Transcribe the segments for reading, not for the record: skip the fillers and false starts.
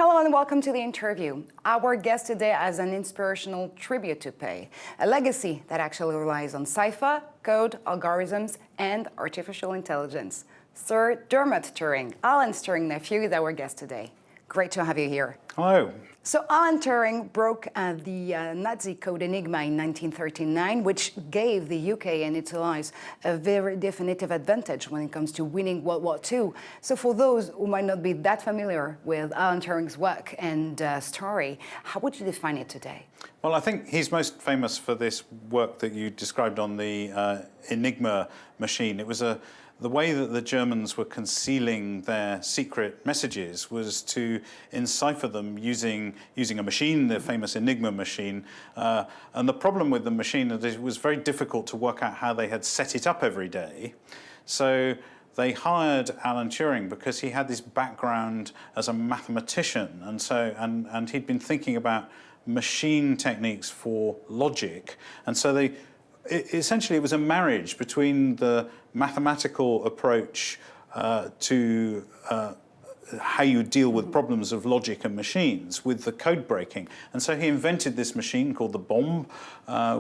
Hello and welcome to the interview. Our guest today has an inspirational tribute to pay, a legacy that actually relies on cipher, code, algorithms, and artificial intelligence. Sir Dermot Turing, Alan Turing's nephew, is our guest today. Great to have you here. Hello. So Alan Turing broke the Nazi code Enigma in 1939, which gave the UK and its allies a very definitive advantage when it comes to winning World War II. So for those who might not be that familiar with Alan Turing's work and story, how would you define it today? Well, I think he's most famous for this work that you described on the Enigma machine. It was the way that the Germans were concealing their secret messages was to encipher them using a machine, the famous Enigma machine. And the problem with the machine is it was very difficult to work out how they had set it up every day. So they hired Alan Turing because he had this background as a mathematician, and he'd been thinking about machine techniques for logic, and so essentially it was a marriage between the mathematical approach to how you deal with problems of logic and machines with the code breaking. And so he invented this machine called the bomb,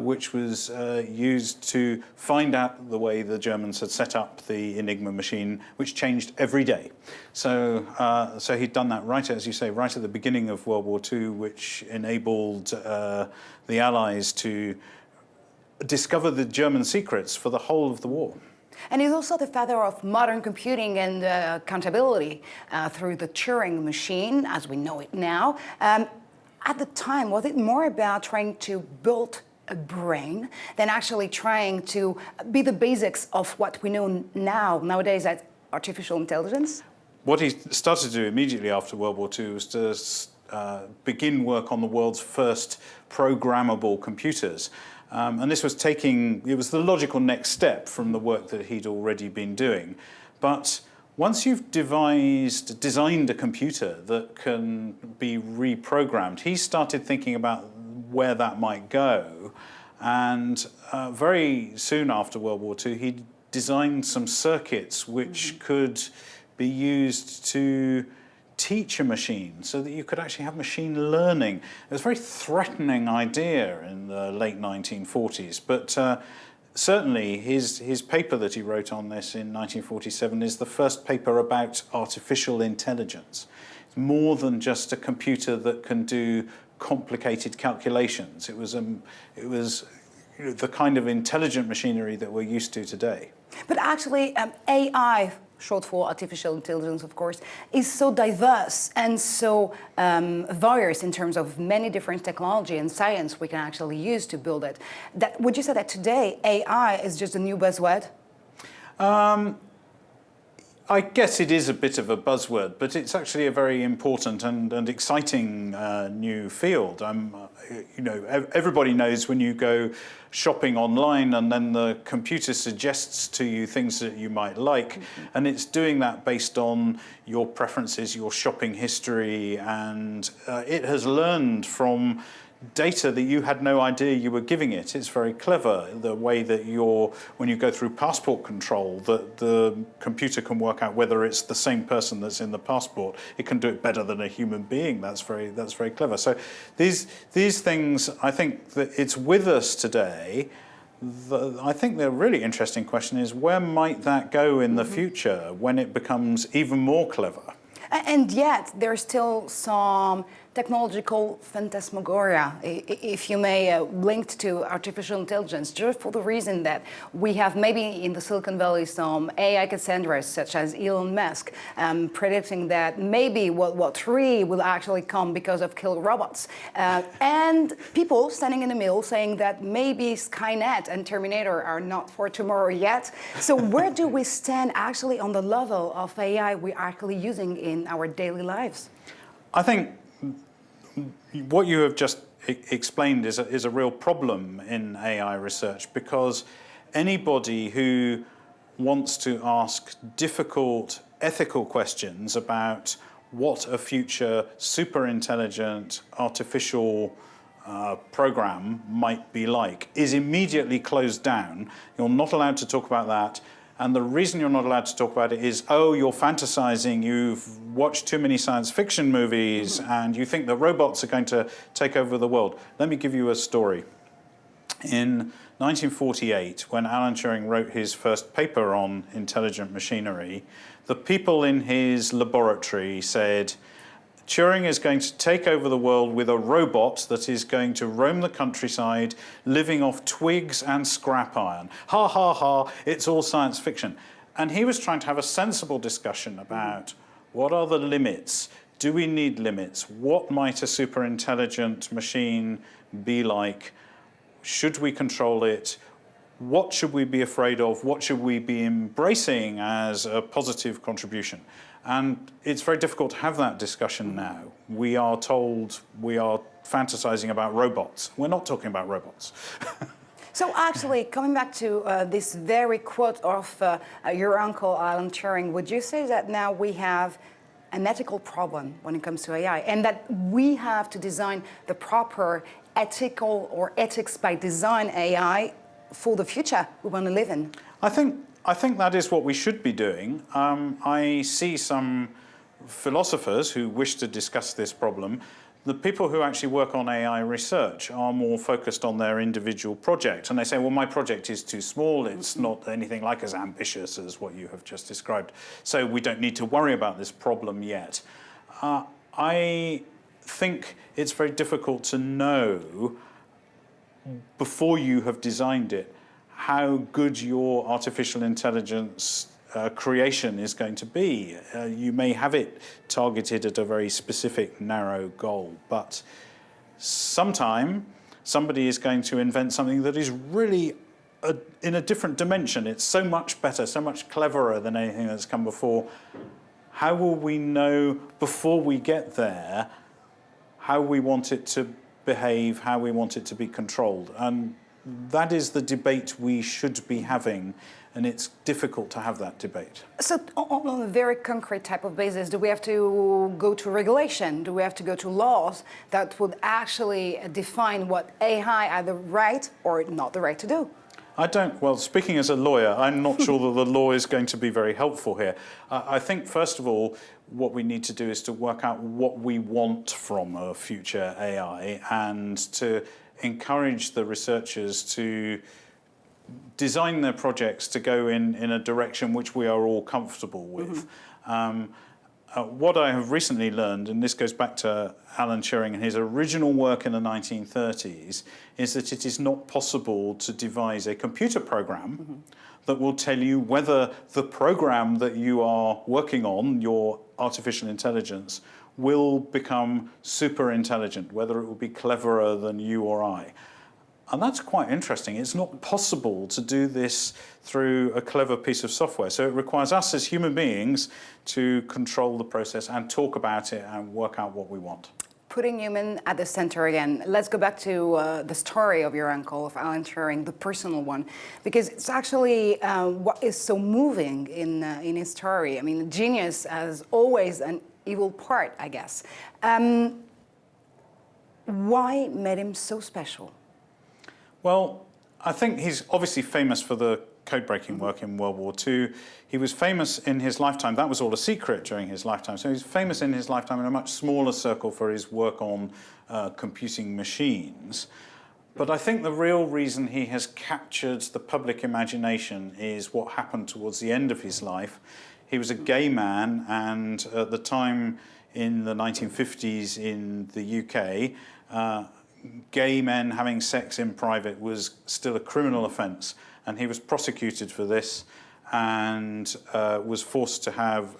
which was used to find out the way the Germans had set up the Enigma machine, which changed every day. So he'd done that right, as you say, right at the beginning of World War II, which enabled the Allies to discover the German secrets for the whole of the war. And he's also the father of modern computing and accountability through the Turing machine, as we know it now. At the time, was it more about trying to build a brain than actually trying to be the basics of what we know nowadays as artificial intelligence? What he started to do immediately after World War II was to begin work on the world's first programmable computers. And this was it was the logical next step from the work that he'd already been doing. But once you've designed a computer that can be reprogrammed, he started thinking about where that might go. And very soon after World War II, he designed some circuits which could be used to teach a machine so that you could actually have machine learning. It was a very threatening idea in the late 1940s, but certainly his paper that he wrote on this in 1947 is the first paper about artificial intelligence. It's more than just a computer that can do complicated calculations. It was the kind of intelligent machinery that we're used to today. But actually, AI, short for artificial intelligence, of course, is so diverse and so various in terms of many different technology and science we can actually use to build it. Would you say that today AI is just a new buzzword? I guess it is a bit of a buzzword, but it's actually a very important and exciting new field. Everybody knows when you go shopping online and then the computer suggests to you things that you might like, and it's doing that based on your preferences, your shopping history, and it has learned from data that you had no idea you were giving it. It's very clever, the way that when you go through passport control, that the computer can work out whether it's the same person that's in the passport. It can do it better than a human being. That's very clever. So these things, I think that it's with us today. I think the really interesting question is, where might that go in the future when it becomes even more clever? And yet, there's still some technological phantasmagoria, if you may, linked to artificial intelligence, just for the reason that we have maybe in the Silicon Valley some AI Cassandras, such as Elon Musk, predicting that maybe World War III will actually come because of killer robots. And people standing in the middle saying that maybe Skynet and Terminator are not for tomorrow yet. So where do we stand actually on the level of AI we're actually using in our daily lives? I think what you have just explained is a real problem in AI research, because anybody who wants to ask difficult ethical questions about what a future super intelligent artificial program might be like is immediately closed down. You're not allowed to talk about that. And the reason you're not allowed to talk about it is, oh, you're fantasizing, you've watched too many science fiction movies, and you think that robots are going to take over the world. Let me give you a story. In 1948, when Alan Turing wrote his first paper on intelligent machinery, the people in his laboratory said, Turing is going to take over the world with a robot that is going to roam the countryside, living off twigs and scrap iron. Ha, ha, ha, it's all science fiction. And he was trying to have a sensible discussion about what are the limits? Do we need limits? What might a super intelligent machine be like? Should we control it? What should we be afraid of? What should we be embracing as a positive contribution? And it's very difficult to have that discussion now. We are told we are fantasizing about robots. We're not talking about robots. So actually, coming back to this very quote of your uncle, Alan Turing, would you say that now we have an ethical problem when it comes to AI, and that we have to design the proper ethical or ethics by design AI for the future we want to live in? I think that is what we should be doing. I see some philosophers who wish to discuss this problem. The people who actually work on AI research are more focused on their individual project. And they say, well, my project is too small. It's not anything like as ambitious as what you have just described. So we don't need to worry about this problem yet. I think it's very difficult to know before you have designed it how good your artificial intelligence creation is going to be. You may have it targeted at a very specific, narrow goal, but sometime somebody is going to invent something that is really in a different dimension. It's so much better, so much cleverer than anything that's come before. How will we know before we get there how we want it to behave, how we want it to be controlled? And that is the debate we should be having, and it's difficult to have that debate. So on a very concrete type of basis, do we have to go to regulation? Do we have to go to laws that would actually define what AI are the right or not the right to do? Well, speaking as a lawyer, I'm not sure that the law is going to be very helpful here. I think, first of all, what we need to do is to work out what we want from a future AI and to encourage the researchers to design their projects to go in a direction which we are all comfortable with. What I have recently learned, and this goes back to Alan Turing and his original work in the 1930s, is that it is not possible to devise a computer program that will tell you whether the program that you are working on, your artificial intelligence, will become super intelligent, whether it will be cleverer than you or I. And that's quite interesting. It's not possible to do this through a clever piece of software. So it requires us as human beings to control the process and talk about it and work out what we want. Putting human at the center again. Let's go back to the story of your uncle, of Alan Turing, the personal one, because it's actually what is so moving in his story. I mean, genius has always an evil part, I guess. Why made him so special? Well, I think he's obviously famous for the code-breaking work in World War II. He was famous in his lifetime. That was all a secret during his lifetime. So he's famous in his lifetime in a much smaller circle for his work on computing machines. But I think the real reason he has captured the public imagination is what happened towards the end of his life. He was a gay man, and at the time in the 1950s in the UK, gay men having sex in private was still a criminal offence, and he was prosecuted for this and was forced to have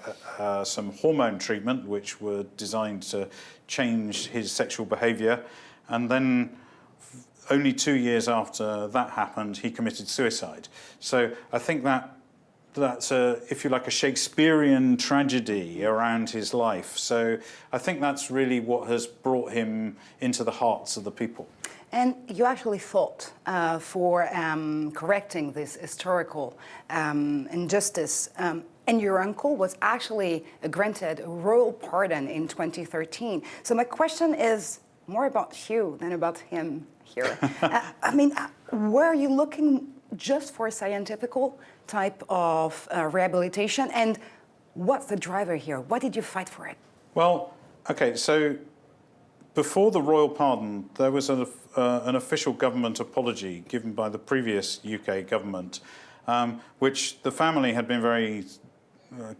some hormone treatment which were designed to change his sexual behaviour, and then only 2 years after that happened he committed suicide. So I think that's if you like, a Shakespearean tragedy around his life. So I think that's really what has brought him into the hearts of the people. And you actually fought for correcting this historical injustice. And your uncle was actually granted a royal pardon in 2013. So my question is more about you than about him here. I mean, were you looking just for a scientific type of rehabilitation? And what's the driver here? Why did you fight for it? Well, okay, so before the royal pardon, there was an official government apology given by the previous UK government, which the family had been very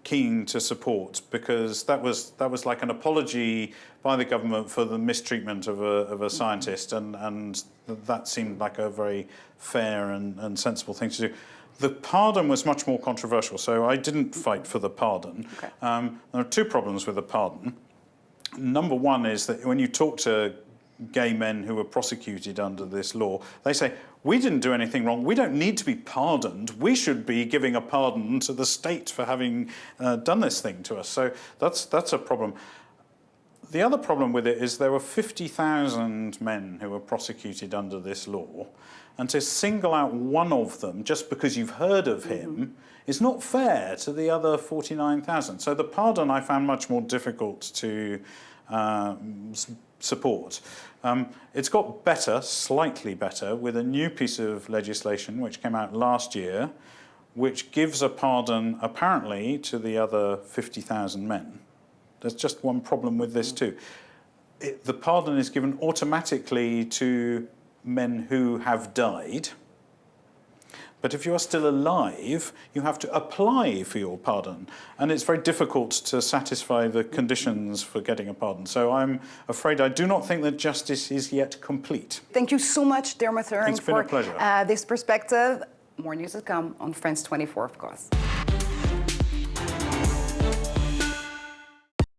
keen to support, because that was like an apology by the government for the mistreatment of a scientist, and that seemed like a very fair and sensible thing to do. The pardon was much more controversial, so I didn't fight for the pardon. Okay. There are two problems with the pardon. Number one is that when you talk to gay men who were prosecuted under this law, they say, we didn't do anything wrong, we don't need to be pardoned, we should be giving a pardon to the state for having done this thing to us. So that's a problem. The other problem with it is there were 50,000 men who were prosecuted under this law, and to single out one of them just because you've heard of him is not fair to the other 49,000. So the pardon I found much more difficult to support. It's got better, slightly better, with a new piece of legislation which came out last year, which gives a pardon apparently to the other 50,000 men. There's just one problem with this too. The pardon is given automatically to men who have died. But if you are still alive, you have to apply for your pardon. And it's very difficult to satisfy the conditions for getting a pardon. So I'm afraid I do not think that justice is yet complete. Thank you so much, Dermot Turing, It's been a pleasure. this perspective. More news to come on France 24, of course.